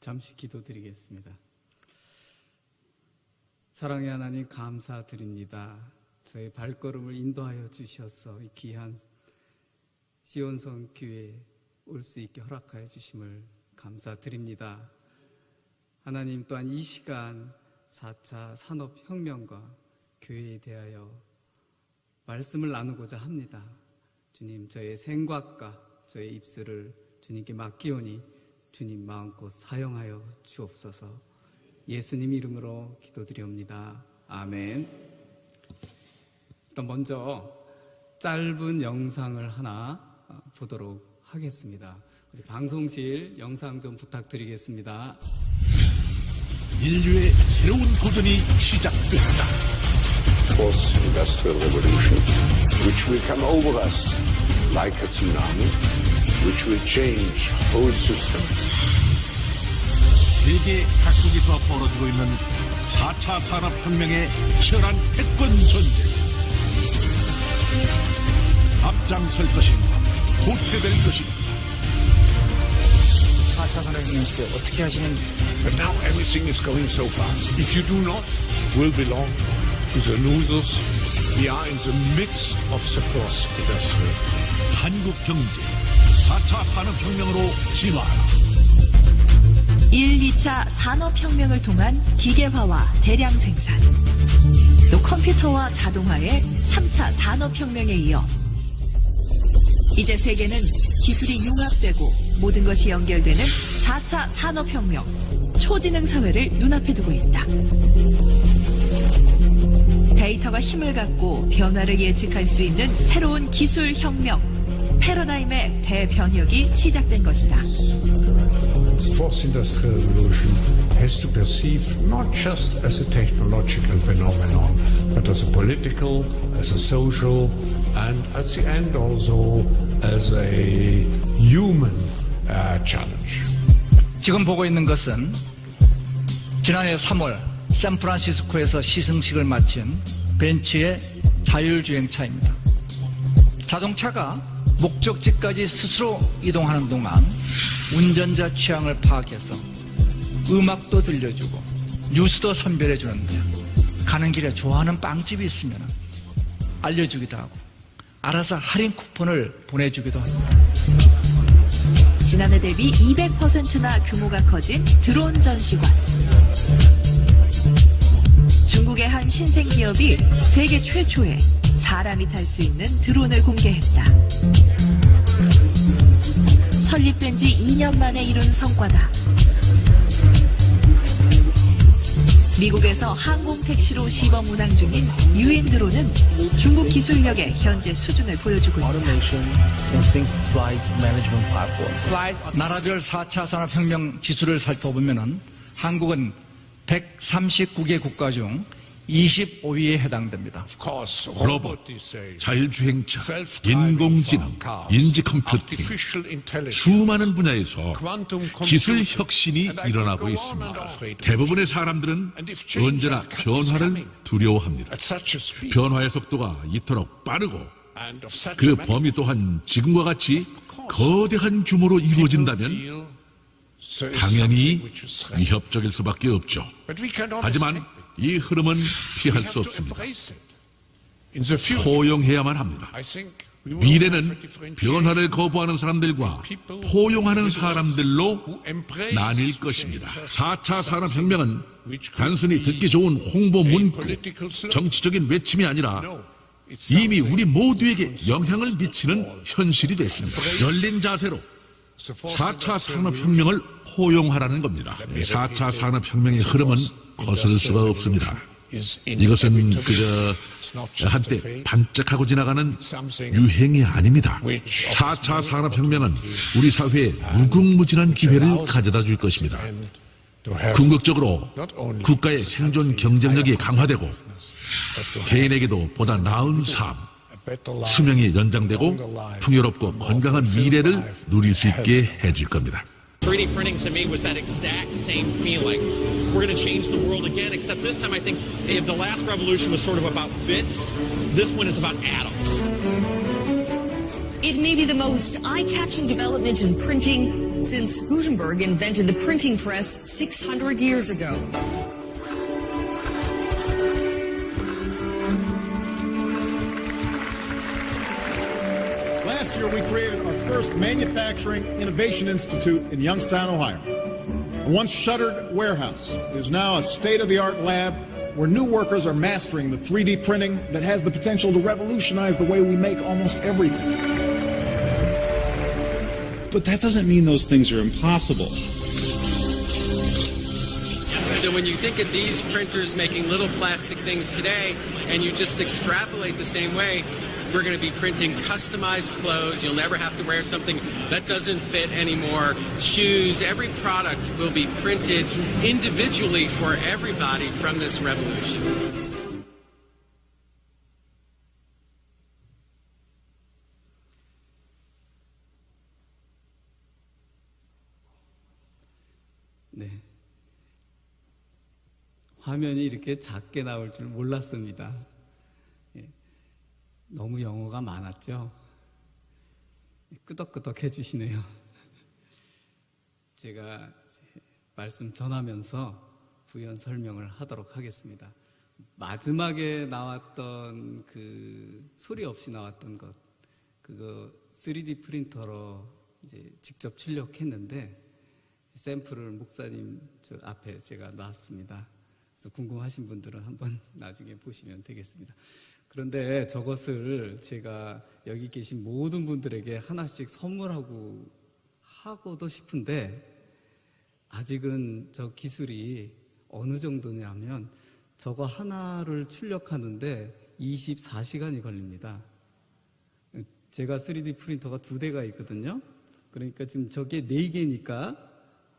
잠시 기도드리겠습니다. 사랑의 하나님 감사드립니다. 저의 발걸음을 인도하여 주셔서 이 귀한 시온성 교회에 올 수 있게 허락하여 주심을 감사드립니다. 하나님 또한 이 시간 4차 산업혁명과 교회에 대하여 말씀을 나누고자 합니다. 주님, 저의 생각과 저의 입술을 주님께 맡기오니 주님 마음껏 사용하여 주옵소서. 예수님 이름으로 기도드리옵니다. 아멘. 일단 먼저 짧은 영상을 하나 보도록 하겠습니다. 우리 방송실 영상 좀 부탁드리겠습니다. 인류의 새로운 도전이 시작됐다. Fourth Industrial Revolution, which will come over us like a tsunami, which will change whole systems. 세계 각국에서 벌어지고 있는 4차 산업혁명의 치열한 패권 전쟁. 앞장설 것인가, 도태될 것인가. 4차 산업혁명 시대 어떻게 하시는? But now everything is going so fast. If you do not, we'll belong to the losers. We are in the midst of the fourth industrial. 한국 경제 4차 산업혁명으로 진화하라. 1, 2차 산업혁명을 통한 기계화와 대량 생산, 또 컴퓨터와 자동화의 3차 산업혁명에 이어 이제 세계는 기술이 융합되고 모든 것이 연결되는 4차 산업혁명, 초지능 사회를 눈앞에 두고 있다. 데이터가 힘을 갖고 변화를 예측할 수 있는 새로운 기술혁명, 패러다임의 대변혁이 시작된 것이다. Fourth Industrial Revolution has to perceive not just as a technological phenomenon, but as a political, as a social, and at the end also as a human challenge. 지금 보고 있는 것은 지난해 3월 샌프란시스코에서 시승식을 마친 벤츠의 자율주행차입니다. 자동차가 목적지까지 스스로 이동하는 동안 운전자 취향을 파악해서 음악도 들려주고 뉴스도 선별해 주는데, 가는 길에 좋아하는 빵집이 있으면 알려주기도 하고 알아서 할인 쿠폰을 보내주기도 합니다. 지난해 대비 200%나 규모가 커진 드론 전시관. 중국의 한 신생 기업이 세계 최초의 사람이 탈 수 있는 드론을 공개했다. 설립된 지 2년 만에 이룬 성과다. 미국에서 항공택시로 시범 운항 중인 유인 드론은 중국 기술력의 현재 수준을 보여주고 있다. 나라별 4차 산업혁명 지수를 살펴보면 한국은 139개 국가 중 25위에 해당됩니다. 로봇, 자율주행차, 인공지능, 인지컴퓨팅, 수많은 분야에서 기술 혁신이 일어나고 있습니다. 대부분의 사람들은 언제나 변화를 두려워합니다. 변화의 속도가 이토록 빠르고 그 범위 또한 지금과 같이 거대한 규모로 이루어진다면 당연히 위협적일 수밖에 없죠. 하지만 이 흐름은 피할 수 없습니다. 포용해야만 합니다. 미래는 변화를 거부하는 사람들과 포용하는 사람들로 나뉠 것입니다. 4차 산업혁명은 단순히 듣기 좋은 홍보 문구, 정치적인 외침이 아니라 이미 우리 모두에게 영향을 미치는 현실이 됐습니다. 열린 자세로 4차 산업혁명을 포용하라는 겁니다. 4차 산업혁명의 흐름은 거스를 수가 없습니다. 이것은 그저 한때 반짝하고 지나가는 유행이 아닙니다. 4차 산업혁명은 우리 사회에 무궁무진한 기회를 가져다 줄 것입니다. 궁극적으로 국가의 생존 경쟁력이 강화되고 개인에게도 보다 나은 삶, 수명이 연장되고 풍요롭고 건강한 미래를 누릴 수 있게 해줄 겁니다. 3D printing to me was that exact same feeling. We're going to change the world again, except this time I think if the last revolution was sort of about bits, this one is about atoms. It may be the most eye-catching development in printing since Gutenberg invented the printing press 600 years ago. Last year, we created our first Manufacturing Innovation Institute in Youngstown, Ohio. A once shuttered warehouse is now a state-of-the-art lab where new workers are mastering the 3D printing that has the potential to revolutionize the way we make almost everything. But that doesn't mean those things are impossible. So when you think of these printers making little plastic things today, and you just extrapolate the same way, we're going to be printing customized clothes. You'll never have to wear something that doesn't fit anymore. Shoes, every product will be printed individually for everybody from this revolution. 네. 화면이 이렇게 작게 나올 줄 몰랐습니다. 너무 영어가 많았죠? 끄덕끄덕 해주시네요. 제가 말씀 전하면서 부연 설명을 하도록 하겠습니다. 마지막에 나왔던 그 소리 없이 나왔던 것, 그거 3D 프린터로 이제 직접 출력했는데 샘플을 목사님 저 앞에 제가 놨습니다. 그래서 궁금하신 분들은 한번 나중에 보시면 되겠습니다. 그런데 저것을 제가 여기 계신 모든 분들에게 하나씩 선물하고도 싶은데 아직은 저 기술이 어느 정도냐면 저거 하나를 출력하는데 24시간이 걸립니다. 제가 3D 프린터가 2대가 있거든요. 그러니까 지금 저게 4개니까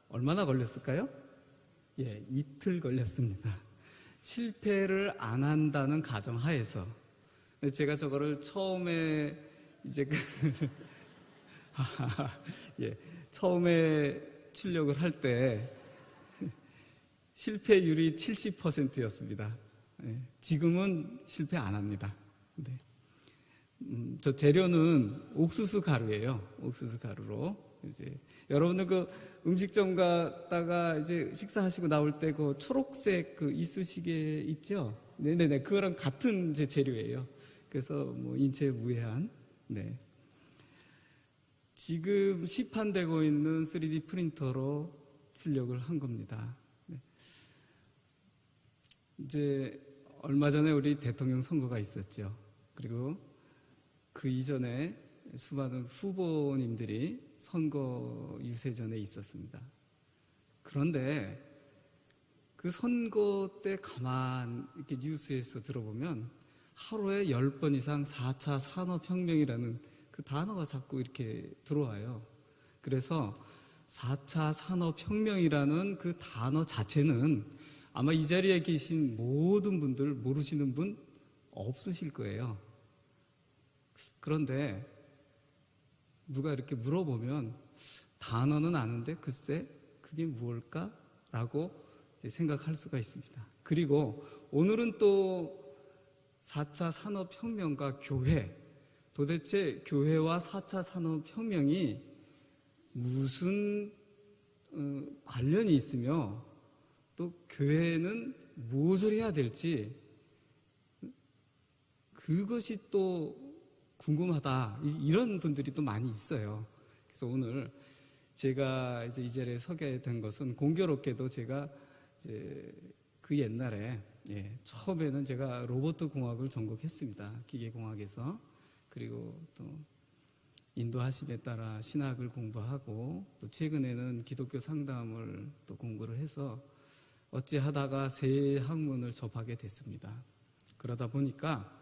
얼마나 걸렸을까요? 예, 이틀 걸렸습니다. 실패를 안 한다는 가정하에서. 제가 저거를 처음에 이제 예, 처음에 출력을 할 때 실패율이 70%였습니다. 예, 지금은 실패 안 합니다. 네. 저 재료는 옥수수 가루예요. 옥수수 가루로 이제 여러분들 그 음식점 갔다가 이제 식사하시고 나올 때 그 초록색 그 이쑤시개 있죠? 네네네, 그거랑 같은 이제 재료예요. 그래서 뭐 인체에 무해한. 네. 지금 시판되고 있는 3D 프린터로 출력을 한 겁니다. 네. 이제 얼마 전에 우리 대통령 선거가 있었죠. 그리고 그 이전에 수많은 후보님들이 선거 유세전에 있었습니다. 그런데 그 선거 때 가만 이렇게 뉴스에서 들어보면 하루에 10번 이상 4차 산업혁명이라는 그 단어가 자꾸 이렇게 들어와요. 그래서 4차 산업혁명이라는 그 단어 자체는 아마 이 자리에 계신 모든 분들 모르시는 분 없으실 거예요. 그런데 누가 이렇게 물어보면 단어는 아는데 글쎄 그게 무엇일까? 라고 이제 생각할 수가 있습니다. 그리고 오늘은 또 4차 산업혁명과 교회, 도대체 교회와 4차 산업혁명이 무슨 관련이 있으며 또 교회는 무엇을 해야 될지 그것이 또 궁금하다, 이런 분들이 또 많이 있어요. 그래서 오늘 제가 이제 이 자리에 서게 된 것은 공교롭게도 제가 이제 그 옛날에 처음에는 제가 로봇 공학을 전공했습니다. 기계공학에서. 그리고 또 인도하심에 따라 신학을 공부하고 또 최근에는 기독교 상담을 또 공부를 해서 어찌하다가 새 학문을 접하게 됐습니다. 그러다 보니까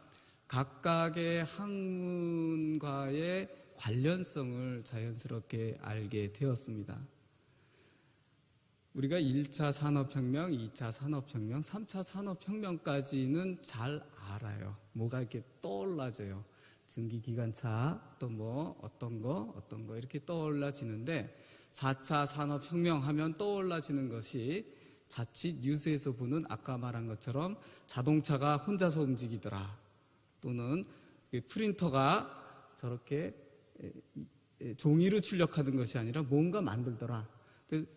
각각의 학문과의 관련성을 자연스럽게 알게 되었습니다. 우리가 1차 산업혁명, 2차 산업혁명, 3차 산업혁명까지는 잘 알아요. 뭐가 이렇게 떠올라져요. 증기기관차, 또 뭐 어떤 거 이렇게 떠올라지는데 4차 산업혁명 하면 떠올라지는 것이 자칫 뉴스에서 보는 아까 말한 것처럼 자동차가 혼자서 움직이더라. 또는 프린터가 저렇게 종이로 출력하는 것이 아니라 뭔가 만들더라.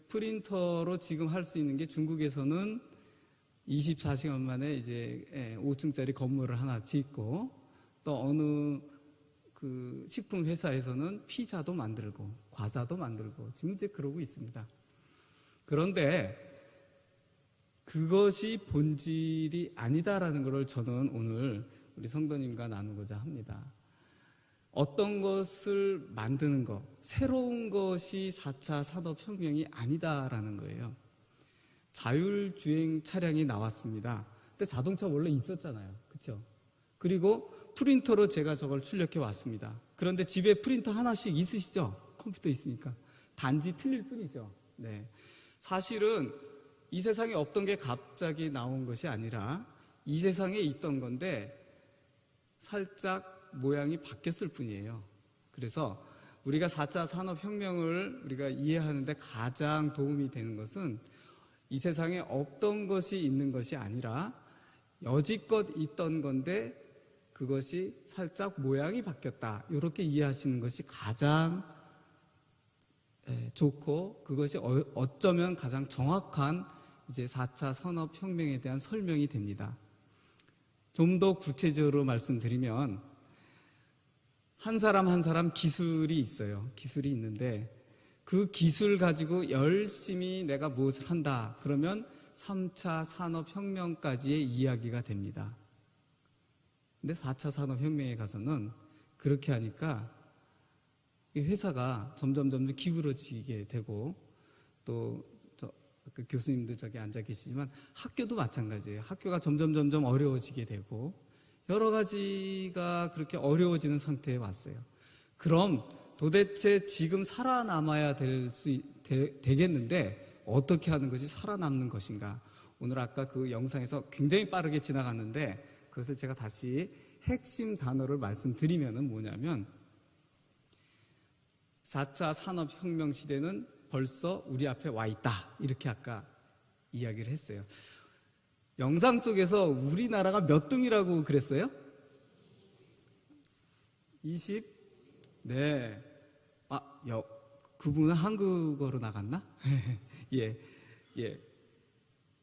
프린터로 지금 할 수 있는 게 중국에서는 24시간 만에 이제 5층짜리 건물을 하나 짓고, 또 어느 그 식품 회사에서는 피자도 만들고 과자도 만들고 지금 이제 그러고 있습니다. 그런데 그것이 본질이 아니다라는 것을 저는 오늘 우리 성도님과 나누고자 합니다. 어떤 것을 만드는 것, 새로운 것이 4차 산업혁명이 아니다라는 거예요. 자율주행 차량이 나왔습니다. 근데 자동차 원래 있었잖아요. 그렇죠? 그리고 프린터로 제가 저걸 출력해 왔습니다. 그런데 집에 프린터 하나씩 있으시죠? 컴퓨터 있으니까. 단지 틀릴 뿐이죠. 네. 사실은 이 세상에 없던 게 갑자기 나온 것이 아니라 이 세상에 있던 건데 살짝 모양이 바뀌었을 뿐이에요. 그래서 우리가 4차 산업혁명을 우리가 이해하는데 가장 도움이 되는 것은 이 세상에 없던 것이 있는 것이 아니라 여지껏 있던 건데 그것이 살짝 모양이 바뀌었다. 이렇게 이해하시는 것이 가장 좋고, 그것이 어쩌면 가장 정확한 이제 4차 산업혁명에 대한 설명이 됩니다. 좀 더 구체적으로 말씀드리면, 한 사람 한 사람 기술이 있어요. 기술이 있는데 그 기술 가지고 열심히 내가 무엇을 한다. 그러면 3차 산업혁명까지의 이야기가 됩니다. 근데 4차 산업혁명에 가서는 그렇게 하니까 회사가 점점 기울어지게 되고, 또 그 교수님도 저기 앉아 계시지만 학교도 마찬가지예요. 학교가 점점 어려워지게 되고 여러 가지가 그렇게 어려워지는 상태에 왔어요. 그럼 도대체 지금 살아남아야 되겠는데 어떻게 하는 것이 살아남는 것인가? 오늘 아까 그 영상에서 굉장히 빠르게 지나갔는데 그것을 제가 다시 핵심 단어를 말씀드리면은 뭐냐면 4차 산업혁명 시대는 벌써 우리 앞에 와 있다. 이렇게 아까 이야기를 했어요. 영상 속에서 우리나라가 몇 등이라고 그랬어요? 20? 네. 그분은 한국어로 나갔나? 예.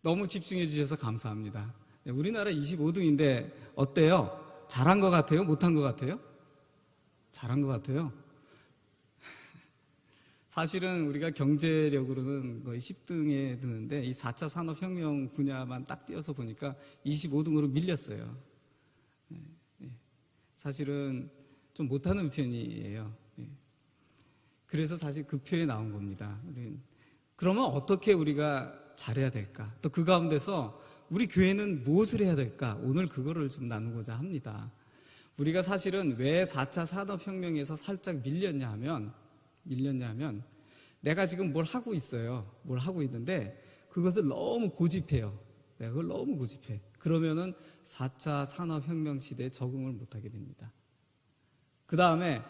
너무 집중해 주셔서 감사합니다. 우리나라 25등인데 어때요? 잘한 것 같아요? 못한 것 같아요? 잘한 것 같아요. 사실은 우리가 경제력으로는 거의 10등에 드는데 이 4차 산업혁명 분야만 딱 띄어서 보니까 25등으로 밀렸어요. 사실은 좀 못하는 편이에요. 그래서 사실 그 표에 나온 겁니다. 그러면 어떻게 우리가 잘해야 될까? 또 그 가운데서 우리 교회는 무엇을 해야 될까? 오늘 그거를 좀 나누고자 합니다. 우리가 사실은 왜 4차 산업혁명에서 살짝 밀렸냐 하면 내가 지금 뭘 하고 있어요. 뭘 하고 있는데 그것을 너무 고집해요. 내가 그걸 너무 고집해. 그러면은 4차 산업혁명 시대에 적응을 못하게 됩니다. 그 다음에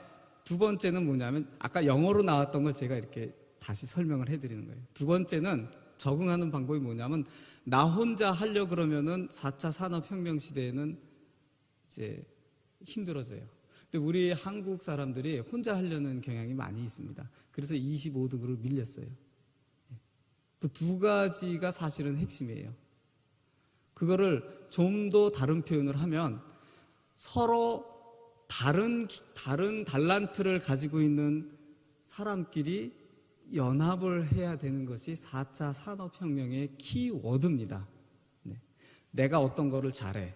두 번째는 뭐냐면 아까 영어로 나왔던 걸 제가 이렇게 다시 설명을 해드리는 거예요. 두 번째는 적응하는 방법이 뭐냐면 나 혼자 하려고 그러면은 4차 산업혁명 시대에는 이제 힘들어져요. 근데 우리 한국 사람들이 혼자 하려는 경향이 많이 있습니다. 그래서 25등으로 밀렸어요. 그 두 가지가 사실은 핵심이에요. 그거를 좀 더 다른 표현을 하면 서로 다른 달란트를 가지고 있는 사람끼리 연합을 해야 되는 것이 4차 산업혁명의 키워드입니다. 내가 어떤 거를 잘해.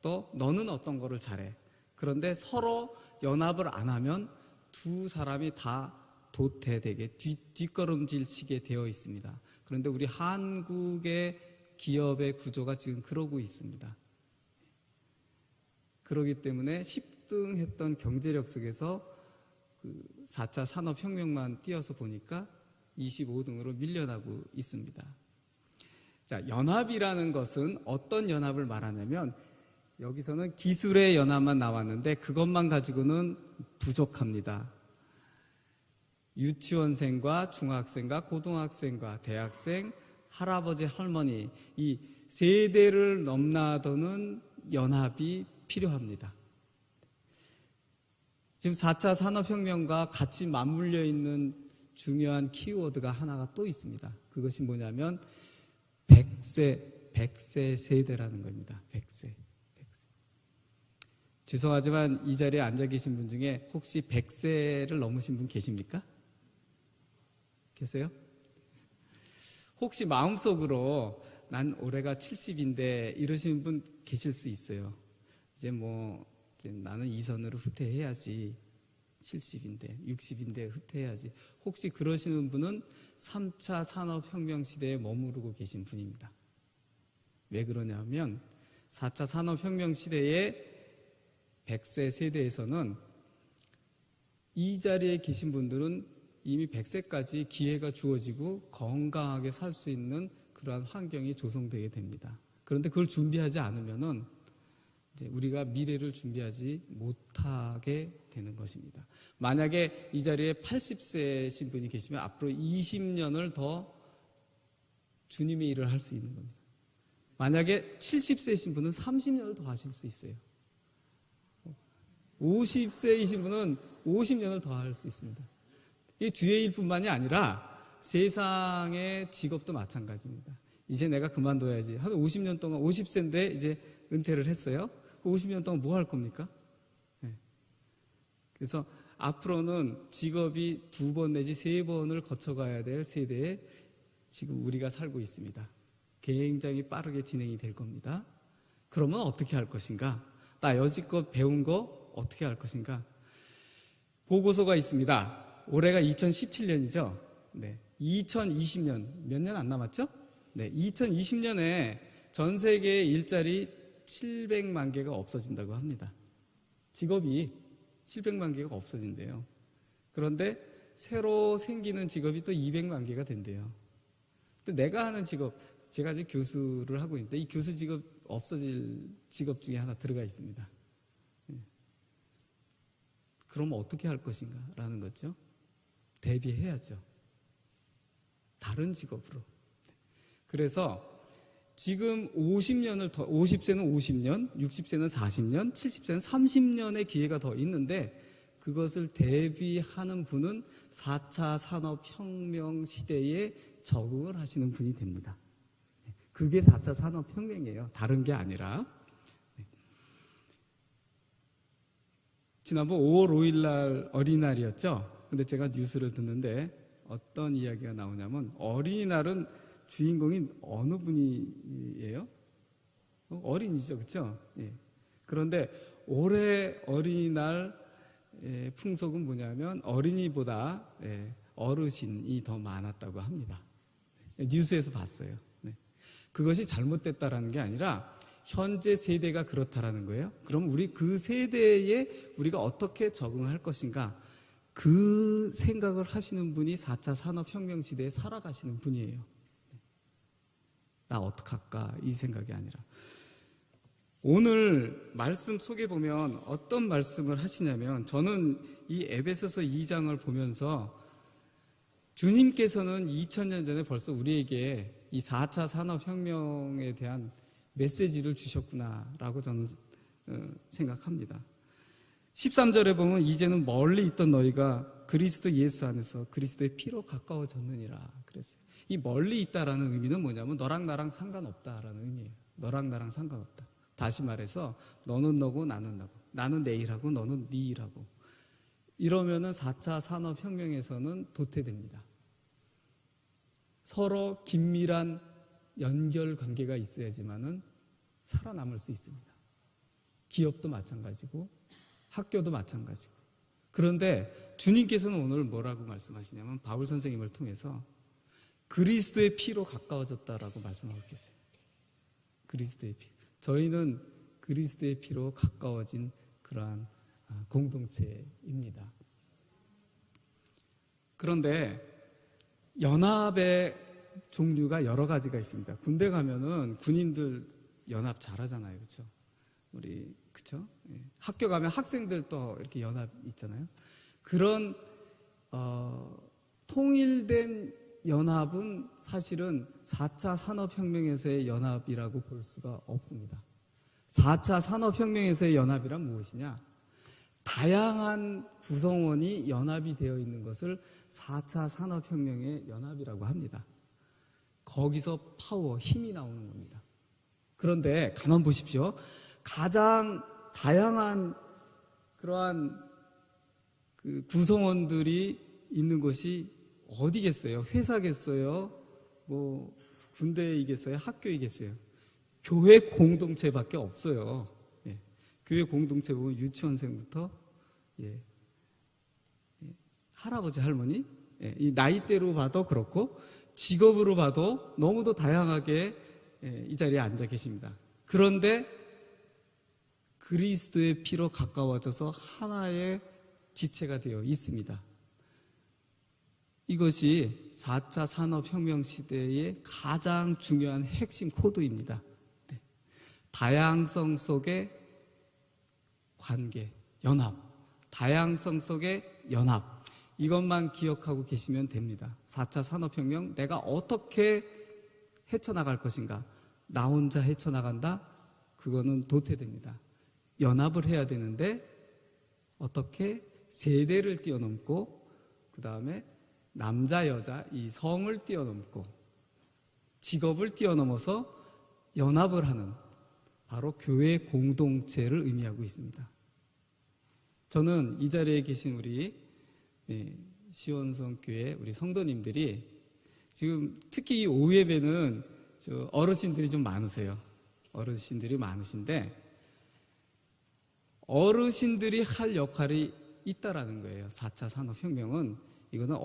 또 너는 어떤 거를 잘해. 그런데 서로 연합을 안 하면 두 사람이 다 도태되게 뒷걸음질 치게 되어 있습니다. 그런데 우리 한국의 기업의 구조가 지금 그러고 있습니다. 그렇기 때문에 10등 했던 경제력 속에서 그 4차 산업혁명만 띄어서 보니까 25등으로 밀려나고 있습니다. 자, 연합이라는 것은 어떤 연합을 말하냐면 여기서는 기술의 연합만 나왔는데 그것만 가지고는 부족합니다. 유치원생과 중학생과 고등학생과 대학생, 할아버지, 할머니 이 세대를 넘나드는 연합이 필요합니다. 지금 4차 산업혁명과 같이 맞물려 있는 중요한 키워드가 하나가 또 있습니다. 그것이 뭐냐면 100세 세대라는 겁니다. 100세. 죄송하지만 이 자리에 앉아 계신 분 중에 혹시 100세를 넘으신 분 계십니까? 계세요? 혹시 마음속으로 난 올해가 70인데 이러시는 분 계실 수 있어요. 이제 나는 이 선으로 후퇴해야지. 70인데 60인데 후퇴해야지. 혹시 그러시는 분은 3차 산업혁명 시대에 머무르고 계신 분입니다. 왜 그러냐면 4차 산업혁명 시대에 100세 세대에서는 이 자리에 계신 분들은 이미 100세까지 기회가 주어지고 건강하게 살 수 있는 그러한 환경이 조성되게 됩니다. 그런데 그걸 준비하지 않으면은 이제 우리가 미래를 준비하지 못하게 되는 것입니다. 만약에 이 자리에 80세신 분이 계시면 앞으로 20년을 더 주님의 일을 할 수 있는 겁니다. 만약에 70세이신 분은 30년을 더 하실 수 있어요. 50세이신 분은 50년을 더 할 수 있습니다. 이 주의 일뿐만이 아니라 세상의 직업도 마찬가지입니다. 이제 내가 그만둬야지. 한 50년 동안 50세인데 이제 은퇴를 했어요. 그 50년 동안 뭐 할 겁니까? 네. 그래서 앞으로는 직업이 2번 내지 3번을 거쳐가야 될 세대에 지금 우리가 살고 있습니다. 굉장히 빠르게 진행이 될 겁니다. 그러면 어떻게 할 것인가? 나 여지껏 배운 거 어떻게 할 것인가? 보고서가 있습니다. 올해가 2017년이죠. 네. 2020년, 몇 년 안 남았죠? 네. 2020년에 전 세계의 일자리 700만 개가 없어진다고 합니다. 직업이 700만 개가 없어진대요. 그런데 새로 생기는 직업이 또 200만 개가 된대요. 또 내가 하는 직업, 제가 이제 교수를 하고 있는데 이 교수 직업 없어질 직업 중에 하나 들어가 있습니다. 그럼 어떻게 할 것인가 라는 거죠. 대비해야죠. 다른 직업으로. 그래서 지금 50년을 더, 50세는 50년, 60세는 40년, 70세는 30년의 기회가 더 있는데 그것을 대비하는 분은 4차 산업혁명 시대에 적응을 하시는 분이 됩니다. 그게 4차 산업혁명이에요. 다른 게 아니라. 지난번 5월 5일 날 어린이날이었죠. 근데 제가 뉴스를 듣는데 어떤 이야기가 나오냐면 어린이날은 주인공이 어느 분이에요? 어린이죠, 그렇죠? 예. 그런데 올해 어린이날 풍속은 뭐냐면 어린이보다 어르신이 더 많았다고 합니다. 뉴스에서 봤어요. 네. 그것이 잘못됐다라는 게 아니라 현재 세대가 그렇다라는 거예요. 그럼 우리 그 세대에 우리가 어떻게 적응할 것인가? 그 생각을 하시는 분이 4차 산업혁명 시대에 살아가시는 분이에요. 나 어떡할까? 이 생각이 아니라. 오늘 말씀 속에 보면 어떤 말씀을 하시냐면 저는 이 에베소서 2장을 보면서 주님께서는 2000년 전에 벌써 우리에게 이 4차 산업혁명에 대한 메시지를 주셨구나라고 저는 생각합니다. 13절에 보면 이제는 멀리 있던 너희가 그리스도 예수 안에서 그리스도의 피로 가까워졌느니라 그랬어요. 이 멀리 있다라는 의미는 뭐냐면 너랑 나랑 상관없다라는 의미예요. 너랑 나랑 상관없다. 다시 말해서 너는 너고 나는 나고 나는 내 일하고 너는 네 일하고 이러면은 4차 산업혁명에서는 도태됩니다. 서로 긴밀한 연결 관계가 있어야지만은 살아남을 수 있습니다. 기업도 마찬가지고 학교도 마찬가지고. 그런데 주님께서는 오늘 뭐라고 말씀하시냐면 바울 선생님을 통해서 그리스도의 피로 가까워졌다라고 말씀하고 계세요. 그리스도의 피. 저희는 그리스도의 피로 가까워진 그러한 공동체입니다. 그런데 연합의 종류가 여러 가지가 있습니다. 군대 가면은 군인들 연합 잘하잖아요, 그렇죠? 우리 그렇죠? 예. 학교 가면 학생들 또 이렇게 연합 있잖아요. 그런 통일된 연합은 사실은 4차 산업혁명에서의 연합이라고 볼 수가 없습니다. 4차 산업혁명에서의 연합이란 무엇이냐? 다양한 구성원이 연합이 되어 있는 것을 4차 산업혁명의 연합이라고 합니다. 거기서 파워, 힘이 나오는 겁니다. 그런데 가만 보십시오. 가장 다양한 그러한 그 구성원들이 있는 곳이 어디겠어요? 회사겠어요? 뭐 군대이겠어요? 학교이겠어요? 교회 공동체밖에 없어요. 예. 교회 공동체 보면 유치원생부터 할아버지 할머니, 이 나이대로 봐도 그렇고 직업으로 봐도 너무도 다양하게 이 자리에 앉아 계십니다. 그런데 그리스도의 피로 가까워져서 하나의 지체가 되어 있습니다. 이것이 4차 산업혁명 시대의 가장 중요한 핵심 코드입니다. 네. 다양성 속의 관계, 연합, 다양성 속의 연합, 이것만 기억하고 계시면 됩니다. 4차 산업혁명, 내가 어떻게 헤쳐나갈 것인가? 나 혼자 헤쳐나간다? 그거는 도태됩니다. 연합을 해야 되는데 어떻게 세대를 뛰어넘고 그 다음에 남자, 여자, 이 성을 뛰어넘고 직업을 뛰어넘어서 연합을 하는 바로 교회 공동체를 의미하고 있습니다. 저는 이 자리에 계신 우리 시온성 교회 우리 성도님들이 지금 특히 이 오예배는 어르신들이 좀 많으세요. 어르신들이 많으신데 어르신들이 할 역할이 있다라는 거예요. 4차 산업혁명은 이거는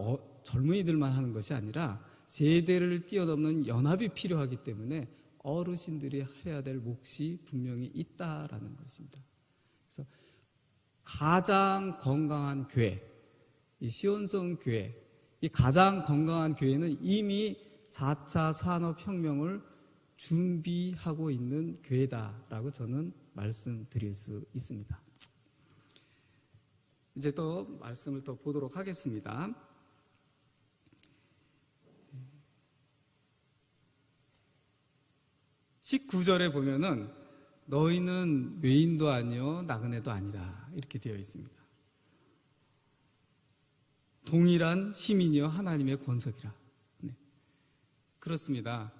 젊은이들만 하는 것이 아니라 세대를 뛰어넘는 연합이 필요하기 때문에 어르신들이 해야 될 몫이 분명히 있다라는 것입니다. 그래서 가장 건강한 교회, 이 시온성 교회, 이 가장 건강한 교회는 이미 4차 산업혁명을 준비하고 있는 교회다라고 저는 말씀드릴 수 있습니다. 이제 또 말씀을 또 보도록 하겠습니다. 19절에 보면은 너희는 외인도 아니요 나그네도 아니다 이렇게 되어 있습니다. 동일한 시민이요 하나님의 권석이라. 네. 그렇습니다.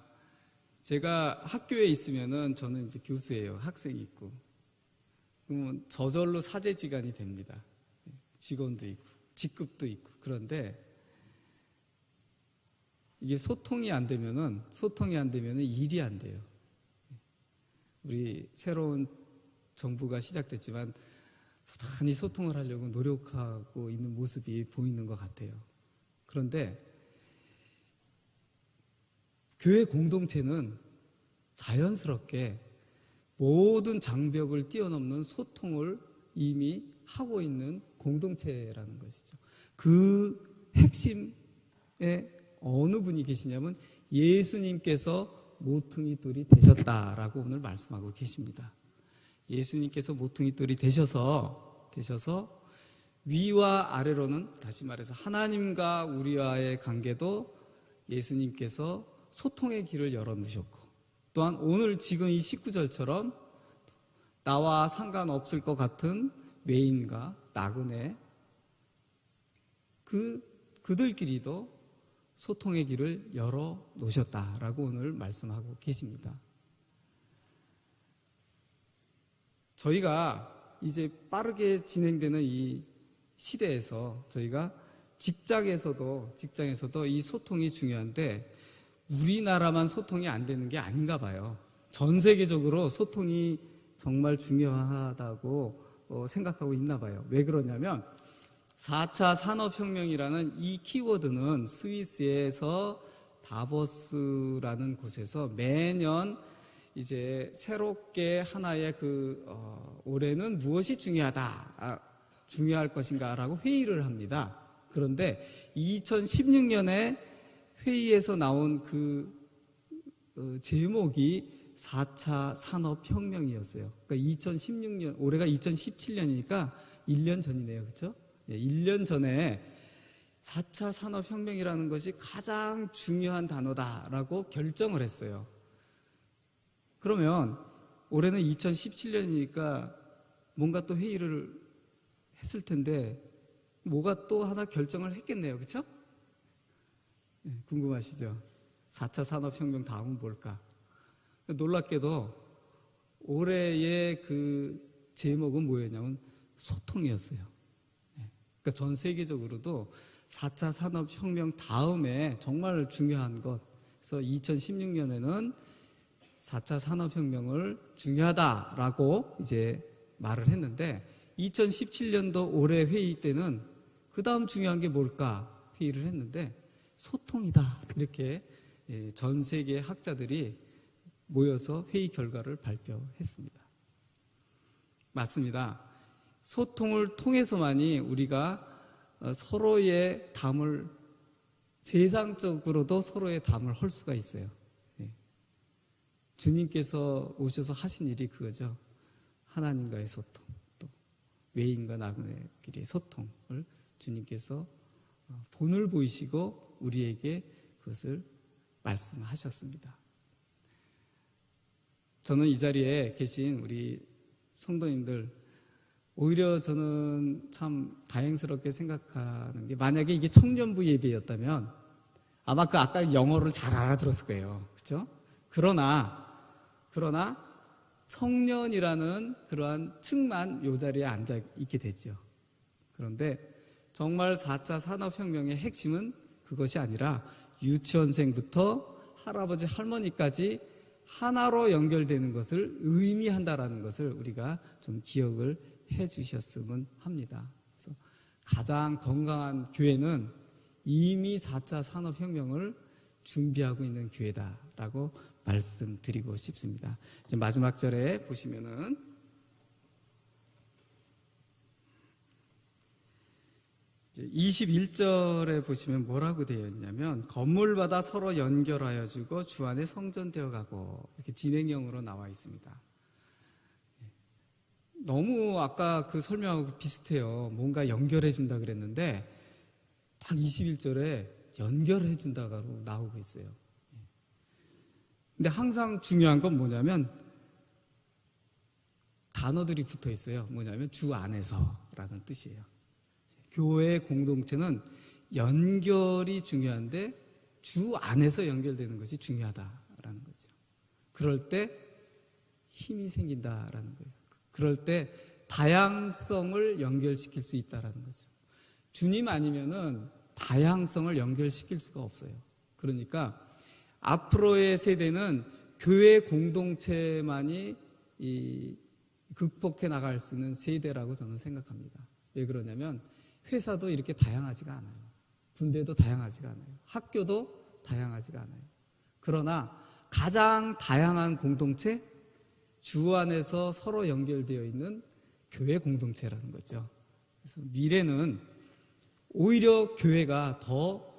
제가 학교에 있으면은 저는 이제 교수예요. 학생이 있고. 그러면 저절로 사제지간이 됩니다. 직원도 있고, 직급도 있고. 그런데 이게 소통이 안 되면은 일이 안 돼요. 우리 새로운 정부가 시작됐지만 부단히 소통을 하려고 노력하고 있는 모습이 보이는 것 같아요. 그런데 교회 공동체는 자연스럽게 모든 장벽을 뛰어넘는 소통을 이미 하고 있는 공동체라는 것이죠. 그 핵심에 어느 분이 계시냐면 예수님께서 모퉁이 돌이 되셨다라고 오늘 말씀하고 계십니다. 예수님께서 모퉁이 돌이 되셔서 위와 아래로는 다시 말해서 하나님과 우리와의 관계도 예수님께서 소통의 길을 열어놓으셨고 또한 오늘 지금 이 19절처럼 나와 상관없을 것 같은 외인과 나그네 그들끼리도 소통의 길을 열어놓으셨다라고 오늘 말씀하고 계십니다. 저희가 이제 빠르게 진행되는 이 시대에서 저희가 직장에서도 이 소통이 중요한데 우리나라만 소통이 안 되는 게 아닌가 봐요. 전 세계적으로 소통이 정말 중요하다고 생각하고 있나 봐요. 왜 그러냐면 4차 산업혁명이라는 이 키워드는 스위스에서 다보스라는 곳에서 매년 이제 새롭게 하나의 올해는 무엇이 중요할 것인가라고 회의를 합니다. 그런데 2016년에 회의에서 나온 제목이 4차 산업혁명이었어요. 그러니까 2016년, 올해가 2017년이니까 1년 전이네요. 그렇죠? 1년 전에 4차 산업혁명이라는 것이 가장 중요한 단어다라고 결정을 했어요. 그러면 올해는 2017년이니까 뭔가 또 회의를 했을 텐데 뭐가 또 하나 결정을 했겠네요. 그렇죠? 네, 궁금하시죠? 4차 산업혁명 다음은 뭘까? 놀랍게도 올해의 그 제목은 뭐였냐면 소통이었어요. 네, 그러니까 전 세계적으로도 4차 산업혁명 다음에 정말 중요한 것, 그래서 2016년에는 4차 산업혁명을 중요하다라고 이제 말을 했는데 2017년도 올해 회의 때는 그 다음 중요한 게 뭘까 회의를 했는데 소통이다. 이렇게 전 세계 학자들이 모여서 회의 결과를 발표했습니다. 맞습니다. 소통을 통해서만이 우리가 서로의 담을 세상적으로도 서로의 담을 헐 수가 있어요. 주님께서 오셔서 하신 일이 그거죠. 하나님과의 소통, 또 외인과 나그네끼리의 소통을 주님께서 본을 보이시고 우리에게 그것을 말씀하셨습니다. 저는 이 자리에 계신 우리 성도님들, 오히려 저는 참 다행스럽게 생각하는 게, 만약에 이게 청년부 예배였다면 아마 그 아까 영어를 잘 알아들었을 거예요. 그렇죠? 그러나 청년이라는 그러한 층만 이 자리에 앉아 있게 되죠. 그런데 정말 4차 산업혁명의 핵심은 그것이 아니라 유치원생부터 할아버지 할머니까지 하나로 연결되는 것을 의미한다라는 것을 우리가 좀 기억을 해 주셨으면 합니다. 그래서 가장 건강한 교회는 이미 4차 산업혁명을 준비하고 있는 교회다라고 말씀드리고 싶습니다. 이제 마지막 절에 보시면은 이제 21절에 보시면 뭐라고 되어 있냐면 건물마다 서로 연결하여 주고 주 안에 성전되어 가고 이렇게 진행형으로 나와 있습니다. 너무 아까 그 설명하고 비슷해요. 뭔가 연결해 준다 그랬는데 딱 21절에 연결해 준다고 나오고 있어요. 근데 항상 중요한 건 뭐냐면 단어들이 붙어 있어요. 뭐냐면 주 안에서라는 뜻이에요. 교회 공동체는 연결이 중요한데 주 안에서 연결되는 것이 중요하다라는 거죠. 그럴 때 힘이 생긴다라는 거예요. 그럴 때 다양성을 연결시킬 수 있다라는 거죠. 주님 아니면은 다양성을 연결시킬 수가 없어요. 그러니까 앞으로의 세대는 교회 공동체만이 극복해 나갈 수 있는 세대라고 저는 생각합니다. 왜 그러냐면 회사도 이렇게 다양하지가 않아요. 군대도 다양하지가 않아요. 학교도 다양하지가 않아요. 그러나 가장 다양한 공동체, 주 안에서 서로 연결되어 있는 교회 공동체라는 거죠. 그래서 미래는 오히려 교회가 더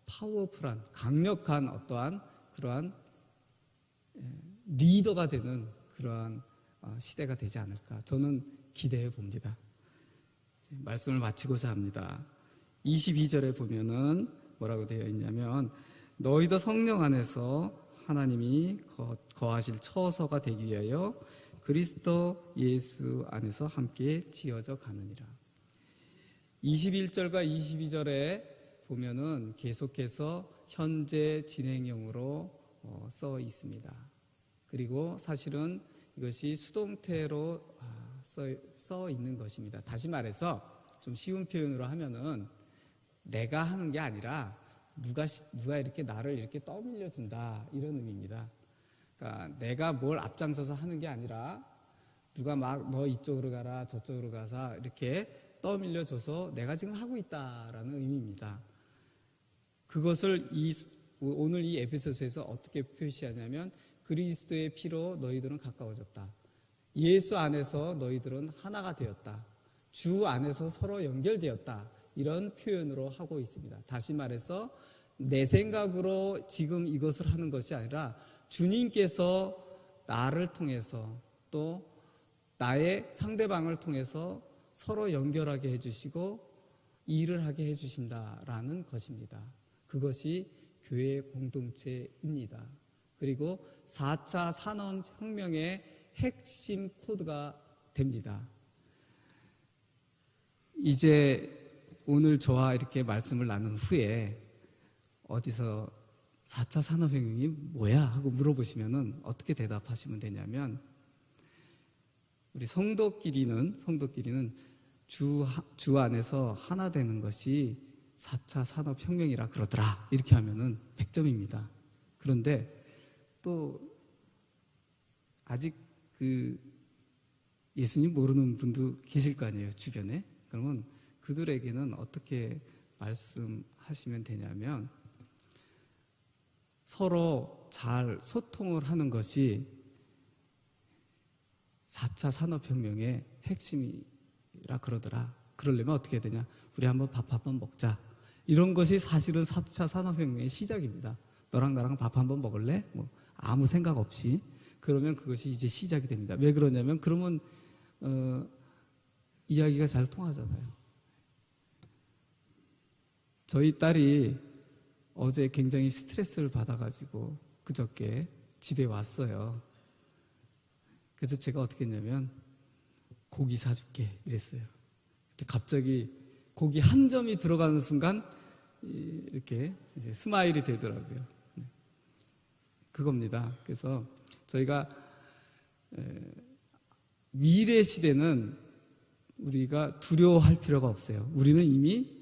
파워풀한, 강력한 어떠한 그러한 리더가 되는 그러한 시대가 되지 않을까 저는 기대해 봅니다. 말씀을 마치고자 합니다. 22절에 보면은 뭐라고 되어 있냐면 너희도 성령 안에서 하나님이 거하실 처소가 되기 위하여 그리스도 예수 안에서 함께 지어져 가느니라. 21절과 22절에 보면은 계속해서 현재 진행형으로 써 있습니다. 그리고 사실은 이것이 수동태로 써 있는 것입니다. 다시 말해서 좀 쉬운 표현으로 하면은 내가 하는 게 아니라 누가 이렇게 나를 이렇게 떠밀려 준다 이런 의미입니다. 그러니까 내가 뭘 앞장서서 하는 게 아니라 누가 막 너 이쪽으로 가라 저쪽으로 가서 이렇게 떠밀려 줘서 내가 지금 하고 있다라는 의미입니다. 그것을 오늘 이 에베소서에서 어떻게 표시하냐면 그리스도의 피로 너희들은 가까워졌다. 예수 안에서 너희들은 하나가 되었다. 주 안에서 서로 연결되었다. 이런 표현으로 하고 있습니다. 다시 말해서 내 생각으로 지금 이것을 하는 것이 아니라 주님께서 나를 통해서 또 나의 상대방을 통해서 서로 연결하게 해주시고 일을 하게 해주신다라는 것입니다. 그것이 교회 공동체입니다. 그리고 4차 산업혁명의 핵심 코드가 됩니다. 이제 오늘 저와 이렇게 말씀을 나눈 후에 어디서 4차 산업혁명이 뭐야? 하고 물어보시면은 어떻게 대답하시면 되냐면, 우리 성도끼리는 주 안에서 하나 되는 것이 4차 산업혁명이라 그러더라. 이렇게 하면은 100점입니다. 그런데 또 아직 그 예수님 모르는 분도 계실 거 아니에요, 주변에. 그러면 그들에게는 어떻게 말씀하시면 되냐면, 서로 잘 소통을 하는 것이 4차 산업혁명의 핵심이라 그러더라. 그러려면 어떻게 해야 되냐? 우리 한번 밥 한번 먹자. 이런 것이 사실은 4차 산업혁명의 시작입니다. 너랑 나랑 밥 한번 먹을래? 뭐 아무 생각 없이. 그러면 그것이 이제 시작이 됩니다. 왜 그러냐면, 그러면 이야기가 잘 통하잖아요. 저희 딸이 어제 굉장히 스트레스를 받아가지고 그저께 집에 왔어요. 그래서 제가 어떻게 했냐면, 고기 사줄게 이랬어요. 근데 갑자기 고기 한 점이 들어가는 순간 이렇게 이제 스마일이 되더라고요. 그겁니다. 그래서 저희가 미래 시대는 우리가 두려워할 필요가 없어요. 우리는 이미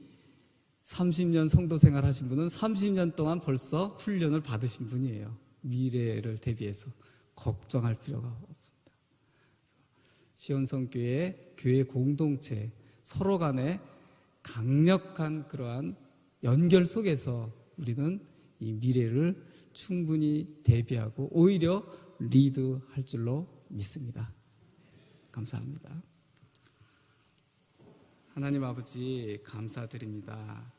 30년 성도 생활 하신 분은 30년 동안 벌써 훈련을 받으신 분이에요. 미래를 대비해서 걱정할 필요가 없습니다. 시온성교회 교회 공동체 서로 간에 강력한 그러한 연결 속에서 우리는 이 미래를 충분히 대비하고 오히려 리드할 줄로 믿습니다. 감사합니다. 하나님 아버지 감사드립니다.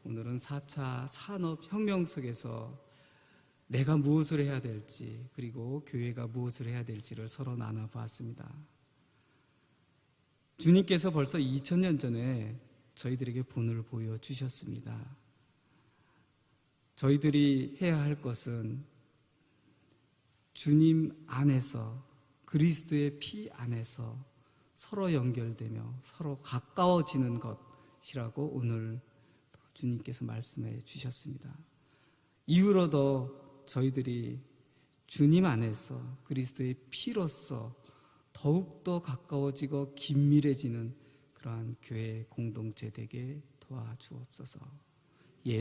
오늘은 4차 산업혁명 속에서 내가 무엇을 해야 될지, 그리고 교회가 무엇을 해야 될지를 서로 나눠보았습니다. 주님께서 벌써 2000년 전에 저희들에게 본을 보여주셨습니다. 저희들이 해야 할 것은 주님 안에서, 그리스도의 피 안에서 서로 연결되며 서로 가까워지는 것이라고 오늘 주님께서 말씀해 주셨습니다. 이후로도 저희들이 주님 안에서 그리스도의 피로서 더욱더 가까워지고 긴밀해지는 그러한 교회 공동체 되게 도와주옵소서.